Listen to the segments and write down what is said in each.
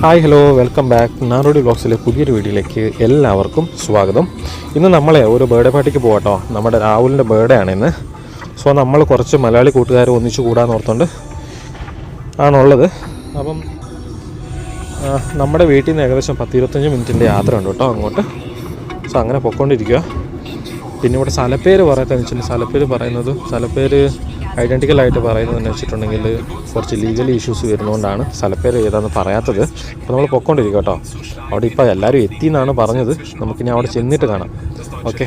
Hi hello welcome back നാടോടി വ്ളോഗ്സിലെ പുതിയൊരു വീഡിയോയിലേക്ക് എല്ലാവർക്കും സ്വാഗതം. ഇന്ന് നമ്മളെ ഒരു ബർത്ത്ഡേ പാർട്ടിക്ക് പോകട്ടോ. നമ്മുടെ രാഹുലിൻ്റെ ബർത്ത്ഡേ ആണ് ഇന്ന്. സോ നമ്മൾ കുറച്ച് മലയാളി കൂട്ടുകാർ ഒന്നിച്ച് കൂടാന്ന് ഓർത്തുകൊണ്ട് ആണുള്ളത്. അപ്പം നമ്മുടെ വീട്ടിൽ നിന്ന് ഏകദേശം 10-25 മിനിറ്റിൻ്റെ യാത്ര ഉണ്ട് കേട്ടോ അങ്ങോട്ട്. സോ അങ്ങനെ പൊയ്ക്കൊണ്ടിരിക്കുക. പിന്നെ ഇവിടെ സ്ഥലപ്പേര് പറയത്തെന്ന് വെച്ചിട്ടുണ്ടെങ്കിൽ സ്ഥലപ്പേര് ഐഡൻറ്റിക്കലായിട്ട് പറയുന്നതെന്ന് വെച്ചിട്ടുണ്ടെങ്കിൽ കുറച്ച് ലീഗൽ ഇഷ്യൂസ് വരുന്നതുകൊണ്ടാണ് സ്ഥലപ്പേര് ഏതാണെന്ന് പറയാത്തത്. അപ്പോൾ നമ്മൾ പൊയ്ക്കൊണ്ടിരിക്കുക കേട്ടോ. അവിടെ ഇപ്പോൾ എല്ലാവരും എത്തി എന്നാണ് പറഞ്ഞത്. നമുക്കിനി അവിടെ ചെന്നിട്ട് കാണാം. ഓക്കെ.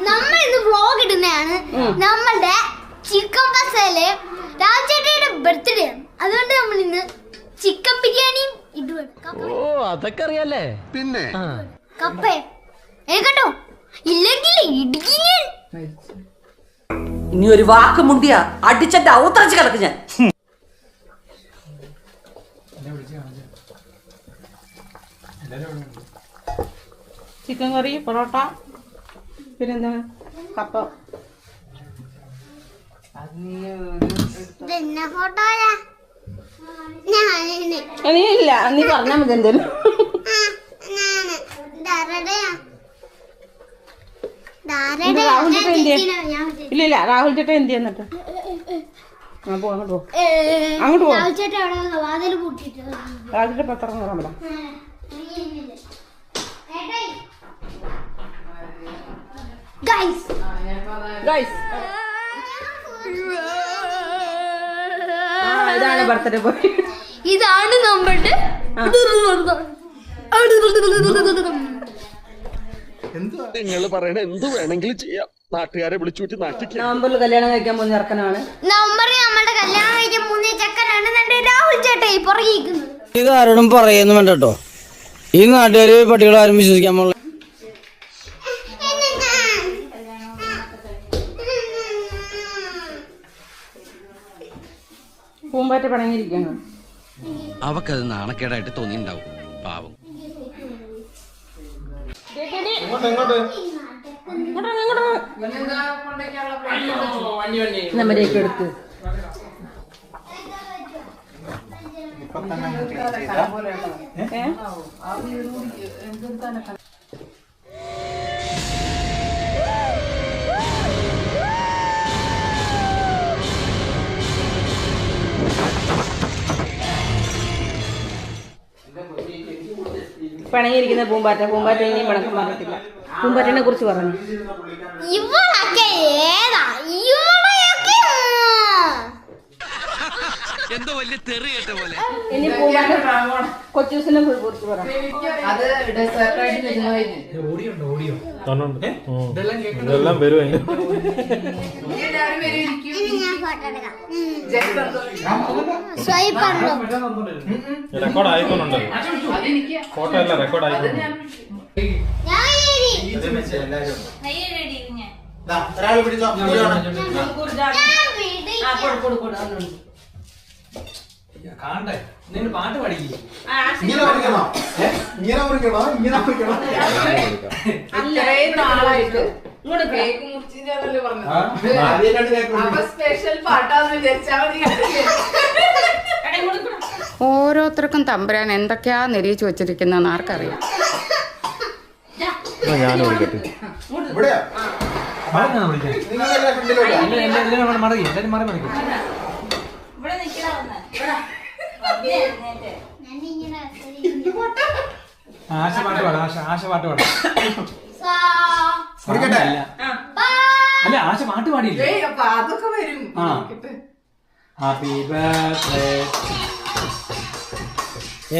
നമ്മൾ ഇന്ന് വ്ലോഗ് ഇടുന്നതാണ്. നമ്മളുടെ ചിക്കൻ മസാല രാജേട്ടയുടെ ബർത്ത്ഡേ ആണ്. അതുകൊണ്ട് നമ്മൾ ഇന്ന് ചിക്കൻ ബിരിയാണിയും ഇടുവാണ്. അതൊക്കെ അറിയാലേ. പിന്നെ കപ്പേ കേട്ടോ, ഇല്ലെങ്കിൽ ഇടുക്കി. ഇനി ഒരു വാക്ക് മുണ്ടിയ അടിച്ചെന്റെ ഔത്തറച്ച് കിടക്ക് ഞാൻ. ചിക്കൻ കറി, പൊറോട്ട, പിന്നെന്താ കപ്പ. നീ ഇല്ല, നീ പറഞ്ഞാ മതി എന്തേലും. രാഹുൽ ചേട്ടൻ എന്ത് ഇല്ല രാഹുൽ ചേട്ടൻ എന്ത് ചെയ്യുന്നിട്ട് അങ്ങോട്ട് പോ. രാഹുൽ ചേട്ടൻ പത്രം കയറാൻ പറ്റാം. ഇതാണ് ബർത്ത്ഡേ ബോയ്. ഇതാണ് നമ്മളുടെ നിങ്ങൾ പറയണ എന്ത് വേണമെങ്കിലും ചെയ്യാം. നാട്ടുകാരെ വിളിച്ചുകൂട്ടി നാട്ടിക്ക്. നവംബറിൽ കല്യാണം കഴിക്കാൻ പോകുന്ന ചെറുക്കനാണ്. നവംബറിൽ നമ്മുടെ കല്യാണം കഴിക്കാൻ പോകുന്ന ചെക്കനാണ് രാഹുൽ ചേട്ടായി പുറകിക്കുന്നത്. ഇത് ആരോടും പറയുന്നു വേണ്ട കേട്ടോ. ഈ നാട്ടുകാര് പട്ടികളാരും വിശ്വസിക്കാൻ പോകുന്ന പൂമ്പാറ്റ പണങ്ങിയിരിക്കണം. അവക്കത് നാണക്കേടായിട്ട് തോന്നിണ്ടാവും. പാവം. നമ്മരെയൊക്കെ എടുത്ത് പണങ്ങിയിരിക്കുന്ന പൂമ്പാറ്റ ഇനിയും പണക്കം പറഞ്ഞിട്ടില്ല. പൂമ്പാറ്റനെ കുറിച്ച് പറഞ്ഞു. ഇവളൊക്കെ ഏതാ? ഇവളെയൊക്കെ എന്തോ വലിയ തെറി കേട്ട പോലെ. ഇനി പൂമ്പാറ്റ കൊച്ചൂസിനെ കുറിച്ച് പറ. ഇതെല്ലാം വരും. റെക്കോർഡ് ആയിക്കൊണ്ടുണ്ടല്ലോ. ഫോട്ടോ അല്ല റെക്കോർഡ് ആയിക്കൊണ്ട്. പാട്ട് പാടിക്കില്ലേ? ഇത്രയും നാളായിട്ട് കേക്ക് മുറിച്ചിട്ടല്ലേ പറഞ്ഞത്. സ്പെഷ്യൽ പാട്ടാന്ന് വിചാരിച്ചാൽ മതി. ഓരോരുത്തർക്കും തമ്പുരാൻ എന്തൊക്കെയാ നിരീച്ചു വെച്ചിരിക്കുന്ന ആർക്കറിയാം. ഞാനും വിളിക്കട്ടെ. ആശ പാട്ട് പാടാം. അല്ല ആശ പാട്ട് പാടിയില്ലേ? അതൊക്കെ വരും. Happy birthday.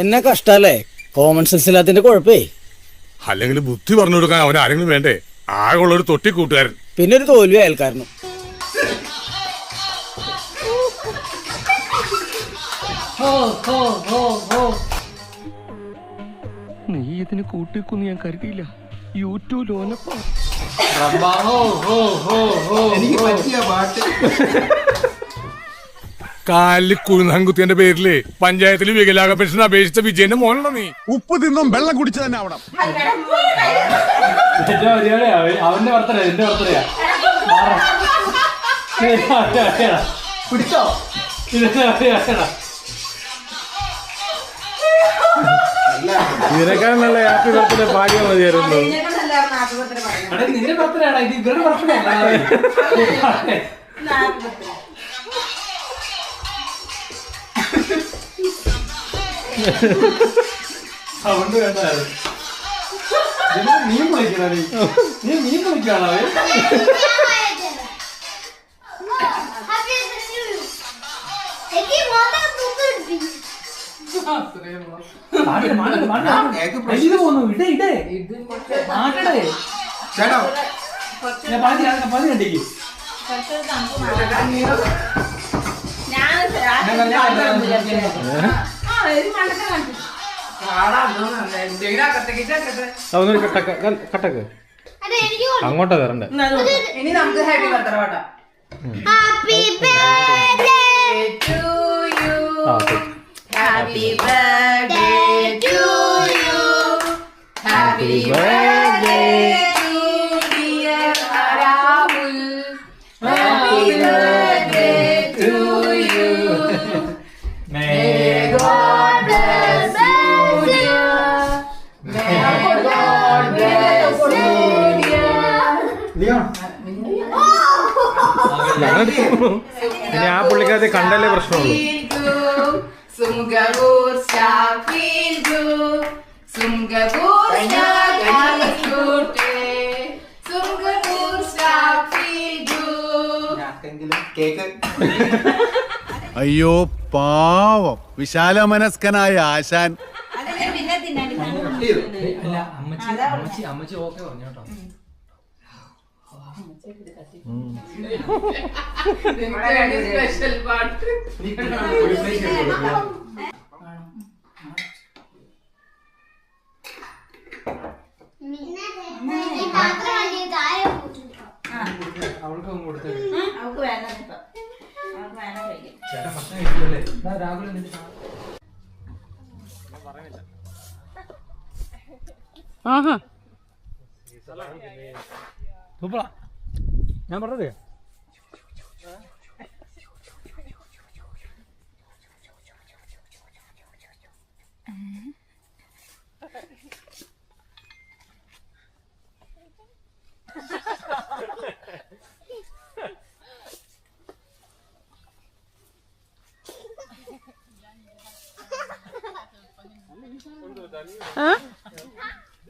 എന്നെ കഷ്ടല്ലേ കോമൺ സെൻസ് ഇല്ലാത്തതിന്റെ കുഴപ്പേ. അല്ലെങ്കിൽ ബുദ്ധി പറഞ്ഞു കൊടുക്കാൻ അവൻ ആരെങ്കിലും വേണ്ടേ? ആകെയുള്ളൊരു തൊട്ടി കൂട്ടുകാരൻ, പിന്നെ ഒരു തോൽവി അയൽക്കാരനും. നീ ഇതിന് കൂട്ടിക്കൊന്ന് ഞാൻ കരുതിയില്ല. കാലിൽ കുഴുന്നാൻകുത്തിയുടെ പേരില് പഞ്ചായത്തിൽ വികലാംഗ പെൻഷൻ അപേക്ഷിച്ച വിജയന്റെ മോനാണോ നീ? ഉപ്പ് തിന്നും വെള്ളം കുടിച്ചു തന്നെ ആവണം. അവന്റെ ബർത്ത്ഡേ എന്റെ ബർത്ത്ഡേയാ. പിടിച്ചോ ഇതിനേക്കാൾ നല്ല ഹാപ്പി ബർത്ത്ഡേ പാടിയാൽ മതിയായിരുന്നു. നിന്റെ ബർത്ത്ഡേ ആണോ ഇത്? ഇവരുടെ ബർത്ത്ഡേ സൗണ്ട് വേണ്ടായിരുന്നു. മീൻ പൊളിക്കണ നീ മീൻ പൊളിക്കാണോ? ഇത് പോന്നു ഇടേ ഇടേ മാറ്റടേ പതി കണ്ടിക്ക്. അതൊന്നൊരു കട്ടക്ക് അങ്ങോട്ടാ തരണ്ടേ. ഇനി നമുക്ക് ഹാപ്പി ബർത്ത്ഡേ പാട്ടാ. Happy birthday to you. Happy birthday to you. Happy birthday to dear Rahul. Happy birthday to you. May God bless you dear. May God bless you dear. ഇനി ആ പുള്ളിക്കാരെ കണ്ടല്ലേ പ്രശ്നമുള്ളൂ. Sumgabur feel good. Sumgabur feel good. അയ്യോ പാവം വിശാല മനസ്കനായ ആശാൻ. അമ്മച്ചി okay പറഞ്ഞു കേട്ടോ. Special പാട്ട് അവൾക്ക് കൊടുത്തത്. അവൾക്ക് വേണം ഇപ്പൊ. അവൾക്ക് വേണം കഴിക്കും. ചേട്ടാ ഭക്ഷണം കഴിക്കില്ലേ? രാഹുൽ എന്നിട്ട് സൂപ്പറാ. ഞാൻ പറഞ്ഞത്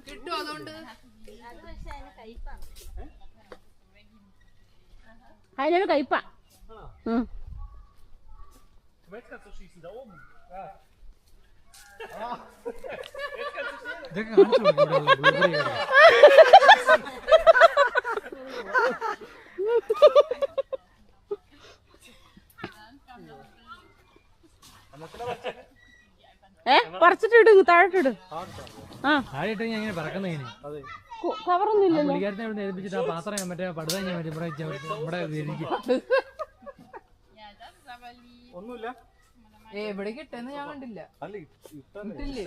കിട്ടും. അതുകൊണ്ട് അതിനൊരു കയ്പ. ഇതൊക്കെ കാണിച്ചു കൊടുക്കും. പറിച്ചിട്ടിട്, താഴോട്ടിട്. താഴെയിട്ട് ഞാൻ ഇങ്ങനെ പറക്കുന്നതിന് കവറൊന്നുമില്ല. പുള്ളിക്കാരനെ ഇവിടെ ഏൽപ്പിച്ചിട്ട് ആ പാത്രം മറ്റേ പടുത ഞാൻ ഇവിടെ ഒന്നുമില്ല. എവിടെ കിട്ടുന്ന ഞാൻ കണ്ടില്ല. കിട്ടില്ലേ?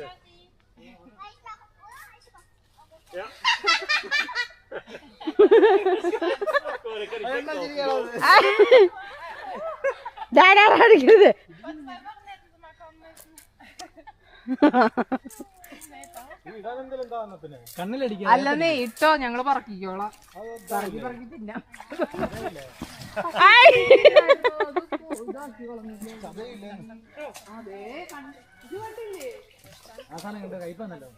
ധാരാളിക്കരുത്. കണ്ണിലടിക്കുക. അല്ലെന്നേ ഇട്ടോ, ഞങ്ങള് പറക്കിക്കോളാം. പറക്കി പറക്കി തിന്നാം. ആ സാധനം കണ്ട് കയ്പാന്നല്ലോ.